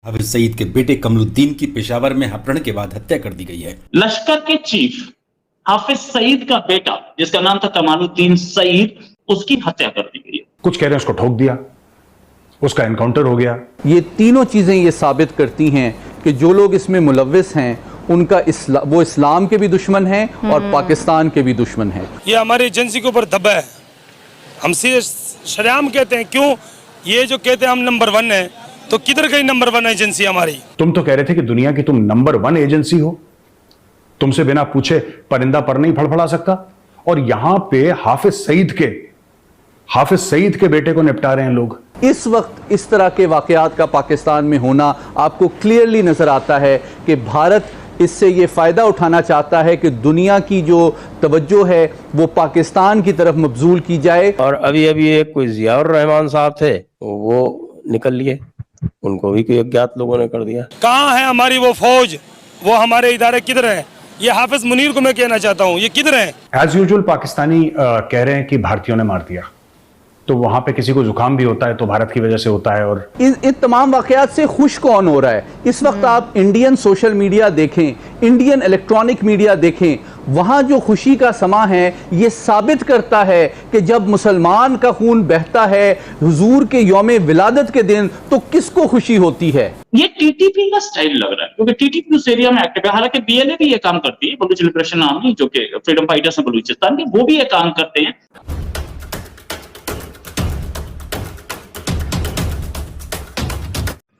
हाफिज सईद के बेटे कमरुद्दीन की पेशावर में अपहरण के बाद हत्या कर दी गई है। लश्कर के चीफ हाफिज सईद का बेटा जिसका नाम था कमालुद्दीन सईद, उसकी हत्या कर दी गई है। कुछ कह रहे हैं उसको ठोक दिया, उसका एनकाउंटर हो गया। ये तीनों चीज़ें ये साबित करती हैं कि जो लोग इसमें मुलव्विस हैं उनका वो इस्लाम के भी दुश्मन हैं और पाकिस्तान के भी दुश्मन हैं। ये हमारी एजेंसी के ऊपर दबा है। हम शरेआम कहते हैं, क्यों ये जो कहते हैं हम नंबर 1 है, तो किधर गई नंबर 1 एजेंसी हमारी? तुम तो कह रहे थे कि दुनिया की तुम नंबर 1 एजेंसी हो, तुमसे बिना पूछे परिंदा पर नहीं फड़फड़ा सकता, और यहां पे हाफिज सईद के बेटे को निपटा रहे हैं लोग। इस वक्त इस तरह के वाकयात का पाकिस्तान में होना आपको क्लियरली नजर आता है कि भारत इससे ये फ़ायदा उठाना चाहता है कि दुनिया की जो तवज्जो है वो पाकिस्तान की तरफ मबजूल की जाए। और अभी एक कोई जियाउर रहमान साहब थे, वो निकल लिए, उनको भी कोई अज्ञात लोगों ने कर दिया। कहाँ है हमारी वो फौज, वो हमारे इदारे किधर है? ये हाफिज मुनीर को मैं कहना चाहता हूँ, ये किधर है? एज यूजुअल पाकिस्तानी कह रहे हैं कि भारतीयों ने मार दिया, तो वहां पे किसी को जुकाम भी होता है तो भारत की वजह से होता है। और इन तमाम वाकयात से खुश कौन हो रहा है? इस वक्त आप इंडियन सोशल मीडिया देखें, इंडियन इलेक्ट्रॉनिक मीडिया देखें, वहां जो खुशी का समा है ये साबित करता है कि जब मुसलमान का खून बहता है हुजूर के यौम विलादत के दिन, तो किसको खुशी होती है? ये टीटीपी का स्टाइल लग रहा है, क्योंकि टीटीपी उस एरिया में एक्टिव है। हालांकि बीएलए भी ये काम करती है, बलूच लिबरेशन आर्मी, जो कि फ्रीडम फाइटर्स हैं बलूचिस्तान के, वो भी ये काम करते हैं।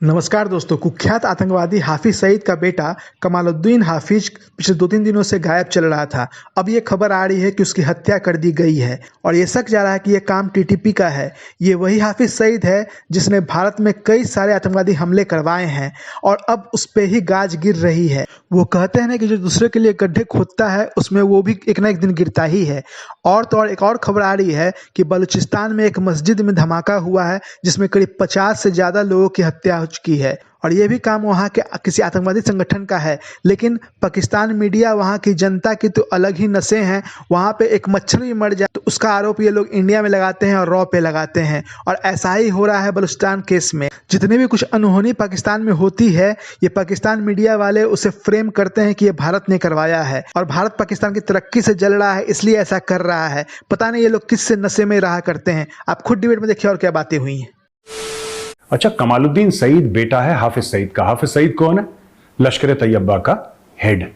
नमस्कार दोस्तों, कुख्यात आतंकवादी हाफिज सईद का बेटा कमालुद्दीन हाफिज पिछले 2-3 दिनों से गायब चल रहा था। अब ये खबर आ रही है कि उसकी हत्या कर दी गई है और ये शक जा रहा है कि ये काम टीटीपी का है। ये वही हाफिज सईद है जिसने भारत में कई सारे आतंकवादी हमले करवाए हैं और अब उस पर ही गाज गिर रही है। वो कहते हैं ना कि जो दूसरे के लिए गड्ढे खोदता है उसमें वो भी एक ना एक दिन गिरता ही है। और तो और एक और खबर आ रही है कि बलूचिस्तान में एक मस्जिद में धमाका हुआ है जिसमें करीब 50 से ज़्यादा लोगों की हत्या हो चुकी है और ये भी काम वहाँ के किसी आतंकवादी संगठन का है। लेकिन पाकिस्तान मीडिया, वहाँ की जनता की तो अलग ही नसें हैं। वहाँ पे एक मच्छर भी मर जाए तो उसका आरोप ये लोग इंडिया में लगाते हैं और रॉ पे लगाते हैं, और ऐसा ही हो रहा है बलूचिस्तान केस में। जितने भी कुछ अनहोनी पाकिस्तान में होती है, ये पाकिस्तान मीडिया वाले उसे फ्रेम करते हैं कि ये भारत ने करवाया है और भारत पाकिस्तान की तरक्की से जल रहा है इसलिए ऐसा कर रहा है। पता नहीं ये लोग किससे नशे में रहा करते हैं। आप खुद डिबेट में देखिए और क्या बातें हुई हैं। अच्छा, कमालुद्दीन सईद बेटा है हाफिज सईद का। हाफिज सईद कौन है? लश्कर तैयबा का हेड,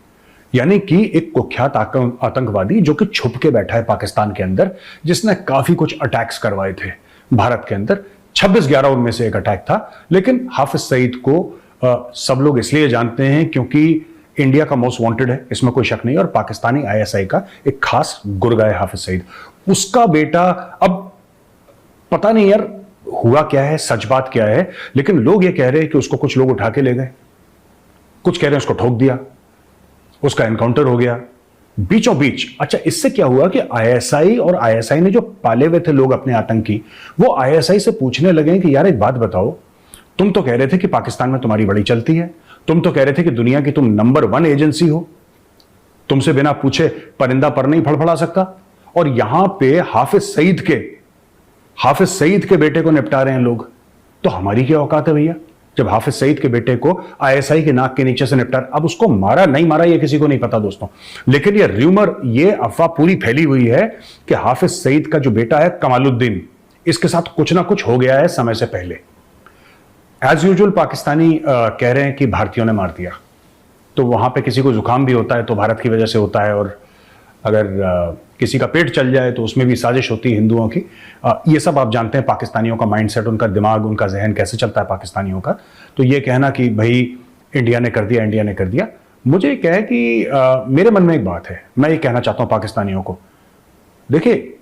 यानी कि एक कुख्यात आतंकवादी जो कि छुप के बैठा है पाकिस्तान के अंदर, जिसने काफी कुछ अटैक्स करवाए थे भारत के अंदर। 26/11 उनमें से एक अटैक था। लेकिन हाफिज सईद को सब लोग इसलिए जानते हैं क्योंकि इंडिया का मोस्ट वांटेड है, इसमें कोई शक नहीं। और पाकिस्तानी ISI का एक खास गुर्गा है हाफिज सईद। उसका बेटा, अब पता नहीं यार हुआ क्या है, सच बात क्या है, लेकिन लोग ये कह रहे हैं कि उसको कुछ लोग उठा के ले गए, कुछ कह रहे हैं उसको ठोक दिया, उसका एनकाउंटर हो गया बीचों बीच। अच्छा, इससे क्या हुआ कि ISI ने जो पाले हुए थे लोग अपने आतंकी, वो ISI से पूछने लगे कि यार एक बात बताओ, तुम तो कह रहे थे कि पाकिस्तान में तुम्हारी बड़ी चलती है, तुम तो कह रहे थे कि दुनिया की तुम नंबर 1 एजेंसी हो, तुमसे बिना पूछे परिंदा पर नहीं फड़फड़ा सकता, और यहां पे हाफिज सईद के बेटे को निपटा रहे हैं लोग, तो हमारी क्या औकात है भैया? जब हाफिज सईद के बेटे को ISI के नाक के नीचे से निपटा, अब उसको मारा नहीं मारा ये किसी को नहीं पता दोस्तों, लेकिन ये र्यूमर, ये अफवाह पूरी फैली हुई है कि हाफिज सईद का जो बेटा है कमालुद्दीन, इसके साथ कुछ ना कुछ हो गया है समय से पहले। एज यूजुअल पाकिस्तानी कह रहे हैं कि भारतीयों ने मार दिया, तो वहां पे किसी को जुकाम भी होता है तो भारत की वजह से होता है, और अगर किसी का पेट चल जाए तो उसमें भी साजिश होती है हिंदुओं की। ये सब आप जानते हैं पाकिस्तानियों का माइंडसेट, उनका दिमाग, उनका जहन कैसे चलता है पाकिस्तानियों का। तो ये कहना कि भाई इंडिया ने कर दिया, मुझे क्या है कि मेरे मन में एक बात है, मैं ये कहना चाहता हूं पाकिस्तानियों को, देखिए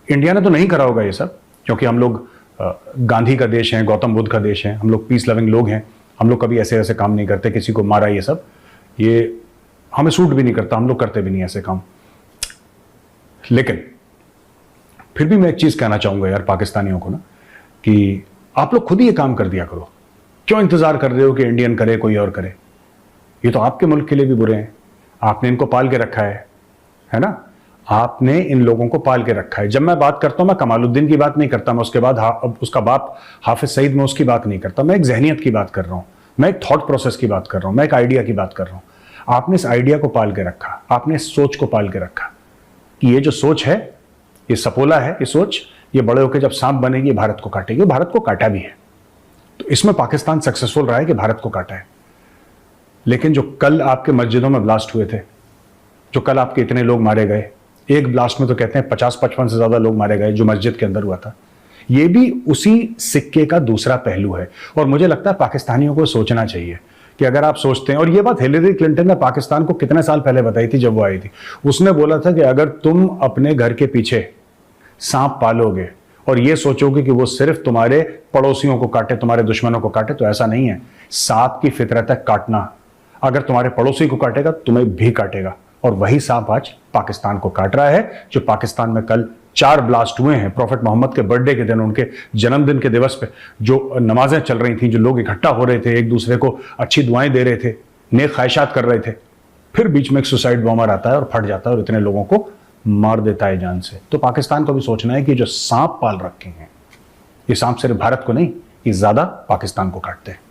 इंडिया ने तो नहीं करा होगा ये सब, क्योंकि हम लोग गांधी का देश है, गौतम बुद्ध का देश है, हम लोग पीस लविंग लोग हैं, हम लोग कभी ऐसे काम नहीं करते, किसी को मारा ये सब, ये हमें सूट भी नहीं करता, हम लोग करते भी नहीं ऐसे काम। लेकिन फिर भी मैं एक चीज कहना चाहूंगा यार पाकिस्तानियों को ना, कि आप लोग खुद ही ये काम कर दिया करो। क्यों इंतजार कर रहे हो कि इंडियन करे, कोई और करे? ये तो आपके मुल्क के लिए भी बुरे हैं, आपने इनको पाल के रखा है ना? आपने इन लोगों को पाल के रखा है। जब मैं बात करता हूं, मैं कमालुद्दीन की बात नहीं करता, मैं उसके बाद उसका बाप हाफिज सईद, में उसकी बात नहीं करता, मैं एक जहनियत की बात कर रहा हूं, मैं एक थॉट प्रोसेस की बात कर रहा हूं, मैं एक आइडिया की बात कर रहा हूं। आपने इस आइडिया को पाल के रखा, आपने इस सोच को पाल के रखा कि ये जो सोच है, ये सपोला है, ये सोच, ये बड़े होकर जब सांप बनेगी भारत को काटेगी। भारत को काटा भी है, तो इसमें पाकिस्तान सक्सेसफुल रहा है कि भारत को काटा है। लेकिन जो कल आपके मस्जिदों में ब्लास्ट हुए थे, जो कल आपके इतने लोग मारे गए, एक ब्लास्ट में तो कहते हैं 50-55 से ज्यादा लोग मारे गए जो मस्जिद के अंदर हुआ था, ये भी उसी सिक्के का दूसरा पहलू है। और मुझे लगता है पाकिस्तानियों को सोचना चाहिए कि अगर आप सोचते हैं, और ये बात हिलेरी क्लिंटन ने पाकिस्तान को कितने साल पहले बताई थी जब वो आई थी, उसने बोला था कि अगर तुम अपने घर के पीछे सांप पालोगे और ये सोचोगे कि वो सिर्फ तुम्हारे पड़ोसियों को काटे, तुम्हारे दुश्मनों को काटे, तो ऐसा नहीं है। सांप की फितरत है काटना, अगर तुम्हारे पड़ोसी को काटेगा तुम्हें भी काटेगा। और वही सांप आज पाकिस्तान को काट रहा है। जो पाकिस्तान में कल 4 ब्लास्ट हुए हैं प्रॉफेट मोहम्मद के बर्थडे के दिन, उनके जन्मदिन के दिवस पे, जो नमाजें चल रही थी, जो लोग इकट्ठा हो रहे थे, एक दूसरे को अच्छी दुआएं दे रहे थे, नेक ख्वाहिशात कर रहे थे, फिर बीच में एक सुसाइड बॉम्बर आता है और फट जाता है और इतने लोगों को मार देता है जान से। तो पाकिस्तान को भी सोचना है कि जो सांप पाल रखे हैं, ये सांप सिर्फ भारत को नहीं, ये ज्यादा पाकिस्तान को काटते हैं।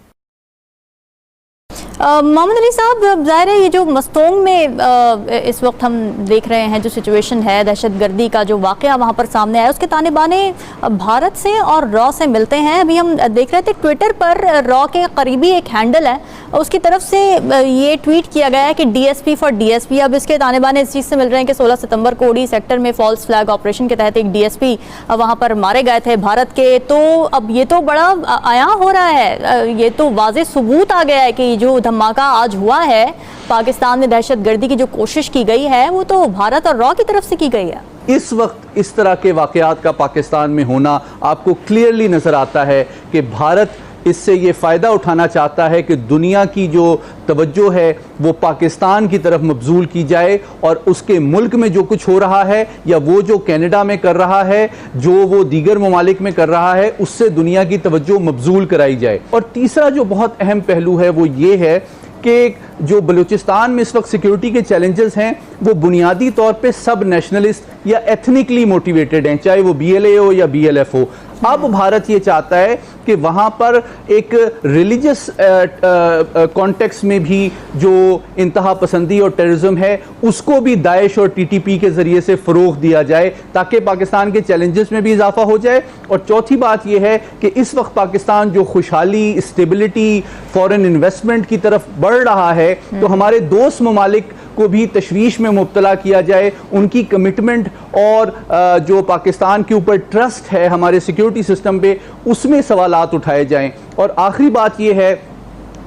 मोहम्मद अली साहब, जाहिर है ये जो मस्तोंग में इस वक्त हम देख रहे हैं जो सिचुएशन है, दहशतगर्दी का जो वाक़या वहाँ पर सामने आया, उसके ताने बाने भारत से और रॉ से मिलते हैं। अभी हम देख रहे थे ट्विटर पर रॉ के करीबी एक हैंडल है, उसकी तरफ से ये ट्वीट किया गया है कि DSP फॉर DSP। अब इसके ताने बाने इस चीज़ से मिल रहे हैं कि 16 सितंबर को उड़ी सेक्टर में फॉल्स फ्लैग ऑपरेशन के तहत एक DSP वहाँ पर मारे गए थे भारत के। तो अब ये तो बड़ा आया हो रहा है, ये तो वाज़ेह सबूत आ गया है कि जो धमाका आज हुआ है पाकिस्तान में दहशतगर्दी की जो कोशिश की गई है वो तो भारत और रॉ की तरफ से की गई है। इस वक्त इस तरह के वाकयात का पाकिस्तान में होना आपको क्लियरली नजर आता है कि भारत इससे ये फ़ायदा उठाना चाहता है कि दुनिया की जो तवज्जो है वो पाकिस्तान की तरफ मबजूल की जाए, और उसके मुल्क में जो कुछ हो रहा है या वो जो कनाडा में कर रहा है, जो वो दीगर ममालिक में कर रहा है, उससे दुनिया की तवज्जो मबजूल कराई जाए। और तीसरा जो बहुत अहम पहलू है वो ये है कि जो बलूचिस्तान में इस वक्त सिक्योरिटी के चैलेंजेस हैं वो बुनियादी तौर पे सब नेशनलिस्ट या एथनिकली मोटिवेटेड हैं, चाहे वो BLA हो या BLF हो। अब भारत ये चाहता है कि वहाँ पर एक रिलीजियस कॉन्टेक्स्ट में भी जो इंतहा पसंदी और टेररिज्म है उसको भी दाइश और TTP के ज़रिए से फ़रोग़ दिया जाए ताकि पाकिस्तान के चैलेंजेस में भी इजाफा हो जाए। और चौथी बात यह है कि इस वक्त पाकिस्तान जो खुशहाली, स्टेबिलिटी, फॉरेन इन्वेस्टमेंट की तरफ बढ़ रहा है, तो हमारे दोस्त ममालिक को भी तशवीश में मुब्तला किया जाए, उनकी कमिटमेंट और जो पाकिस्तान के ऊपर ट्रस्ट है हमारे सिक्योरिटी सिस्टम पे, उसमें सवालात उठाए जाएं। और आखिरी बात यह है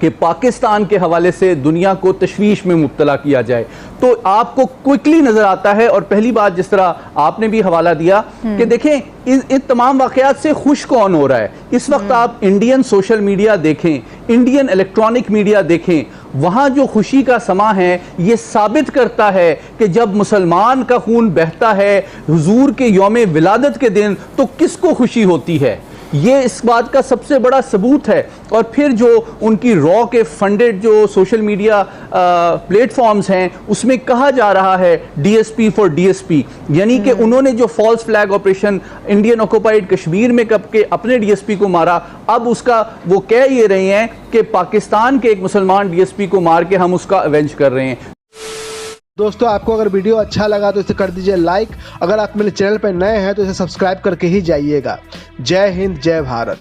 कि पाकिस्तान के हवाले से दुनिया को तशवीश में मुब्तला किया जाए। तो आपको क्विकली नजर आता है, और पहली बात जिस तरह आपने भी हवाला दिया कि देखें इन तमाम वाकयात से खुश कौन हो रहा है। इस वक्त आप इंडियन सोशल मीडिया देखें, इंडियन इलेक्ट्रॉनिक मीडिया देखें, वहाँ जो खुशी का समा है ये साबित करता है कि जब मुसलमान का खून बहता है हुजूर के यौम विलादत के दिन तो किसको खुशी होती है, ये इस बात का सबसे बड़ा सबूत है। और फिर जो उनकी रॉ के फंडेड जो सोशल मीडिया प्लेटफॉर्म्स हैं उसमें कहा जा रहा है DSP फॉर DSP, यानी कि उन्होंने जो false flag operation Indian occupied Kashmir में कब के अपने DSP को मारा, अब उसका वो कह ये रहे हैं कि पाकिस्तान के एक मुसलमान DSP को मार के हम उसका अवेंज कर रहे हैं। दोस्तों, आपको अगर वीडियो अच्छा लगा तो इसे कर दीजिए लाइक। अगर आप मेरे चैनल पर नए हैं तो इसे सब्सक्राइब करके ही जाइएगा। जय हिंद, जय भारत।